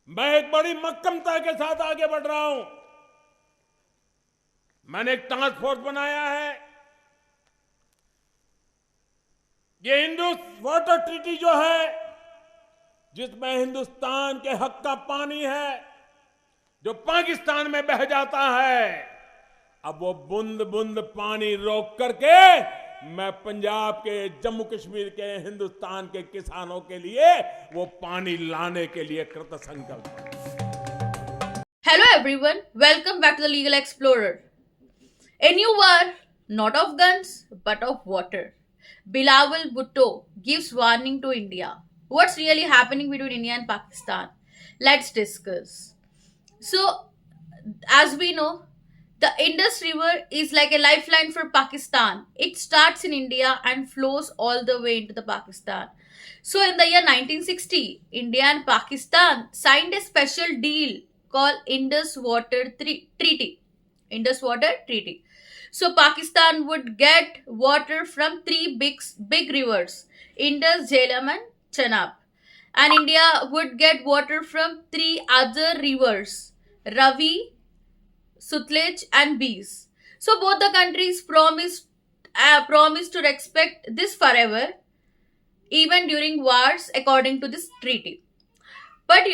मैं एक बड़ी मक्कमता के साथ आगे बढ़ रहा हूं। मैंने एक टास्क फोर्स बनाया है। ये इंडस वाटर ट्रीटी जो है, जिसमें हिंदुस्तान के हक का पानी है जो पाकिस्तान में बह जाता है, अब वो बूंद बूंद पानी रोक करके मैं पंजाब के, जम्मू कश्मीर के, हिंदुस्तान के किसानों के लिए वो पानी लाने के लिए कृत संकल्प हूं। Hello everyone, welcome back to the Legal Explorer. A new war, not of guns, but of water. Bilawal Bhutto gives warning to India. What's really happening between India and Pakistan? Let's discuss. So, as we know, the Indus River is like a lifeline for Pakistan. It starts in India and flows all the way into the Pakistan. So, in the year 1960, India and Pakistan signed a special deal called Indus Water Treaty. Indus Water Treaty. So, Pakistan would get water from three big rivers, Indus, Jhelum, and Chenab. And India would get water from three other rivers, Ravi, Sutlej, and Bees. So both the countries promised to respect this forever, even during wars, according to this treaty. But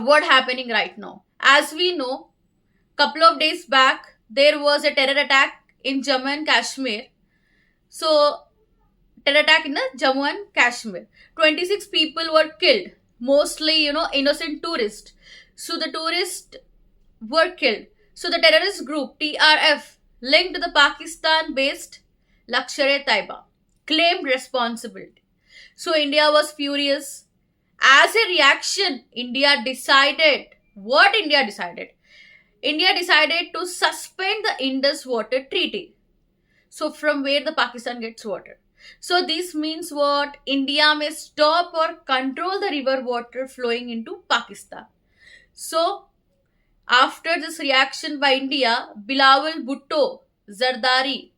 what happening right now? As we know, couple of days back there was a terror attack in Jammu and Kashmir. So terror attack in the Jammu and Kashmir. 26 people were killed, mostly innocent tourists. So the tourists were killed. So the terrorist group TRF, linked to the Pakistan-based Lashkar-e-Taiba, claimed responsibility. So India was furious. As a reaction, India decided what India decided. India decided to suspend the Indus Water Treaty. So from where the Pakistan gets water. So this means what? India may stop or control the river water flowing into Pakistan. So after this reaction by India, Bilawal Bhutto Zardari,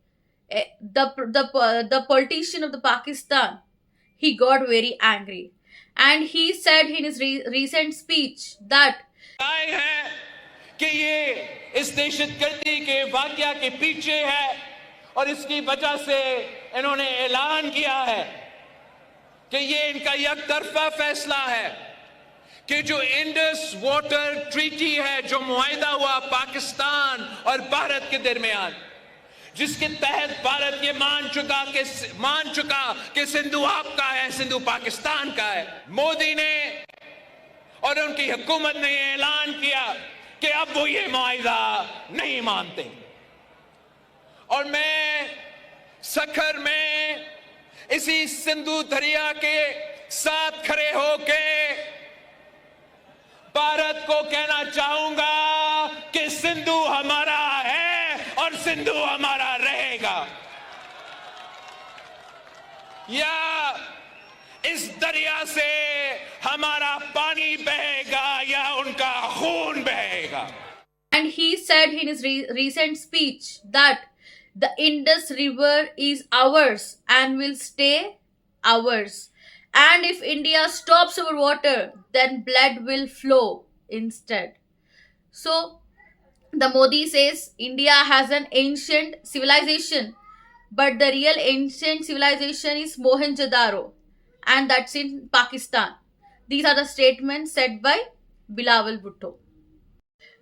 the politician of the Pakistan, he got very angry, and he said in his recent speech that कि ये इस दहशतगर्दी के वाकया के पीछे है और इसकी वजह से इन्होंने ऐलान किया है कि ये इनका एकतरफा फैसला है कि जो इंडस वाटर ट्रीटी है, जो मुआहिदा हुआ पाकिस्तान और भारत के दरमियान, जिसके तहत भारत ये मान चुका कि सिंधु आपका है, सिंधु पाकिस्तान का है। मोदी ने और उनकी हुकूमत ने ऐलान किया कि अब वो ये मुआहिदा नहीं मानते। और मैं सखर में इसी सिंधु दरिया के साथ खड़े होके भारत को कहना चाहूंगा कि सिंधु हमारा है और सिंधु हमारा रहेगा। या इस दरिया से हमारा पानी बहेगा या उनका खून बहेगा। And he said in his recent speech that the Indus River is ours and will stay ours. And if India stops our water, then blood will flow instead. So the Modi says India has an ancient civilization, but the real ancient civilization is Mohenjo-daro, and that's in Pakistan. These are the statements said by Bilawal Bhutto.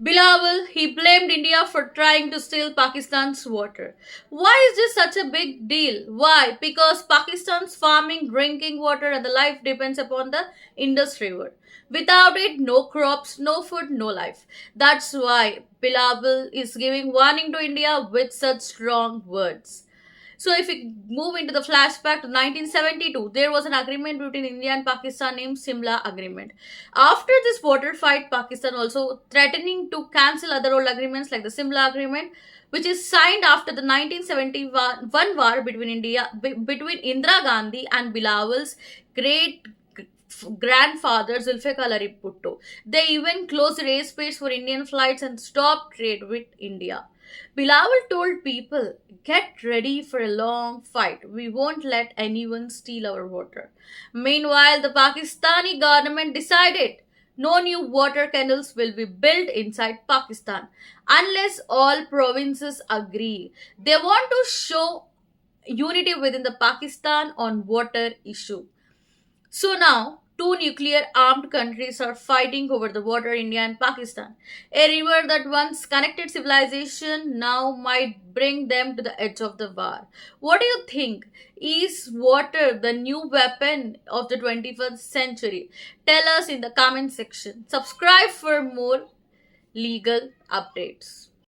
Bilawal, he blamed India for trying to steal Pakistan's water. Why is this such a big deal? Why? Because Pakistan's farming, drinking water, and the life depends upon the Indus River. Without it, no crops, no food, no life. That's why Bilawal is giving warning to India with such strong words. So if we move into the flashback to 1972, there was an agreement between India and Pakistan named Simla Agreement. After this water fight, Pakistan also threatening to cancel other old agreements like the Simla Agreement, which is signed after the 1971 war between Indira Gandhi and Bilawal's great grandfather Zulfikar Ali Bhutto. They even closed airspace for Indian flights and stopped trade with India. Bilawal told people, get ready for a long fight. We won't let anyone steal our water. Meanwhile, the Pakistani government decided No new water canals will be built inside Pakistan unless all provinces agree. They want to show unity within the Pakistan on water issue. So now, two nuclear armed countries are fighting over the water, India and Pakistan. A river that once connected civilization now might bring them to the edge of the war. What do you think? Is water the new weapon of the 21st century? Tell us in the comment section. Subscribe for more legal updates.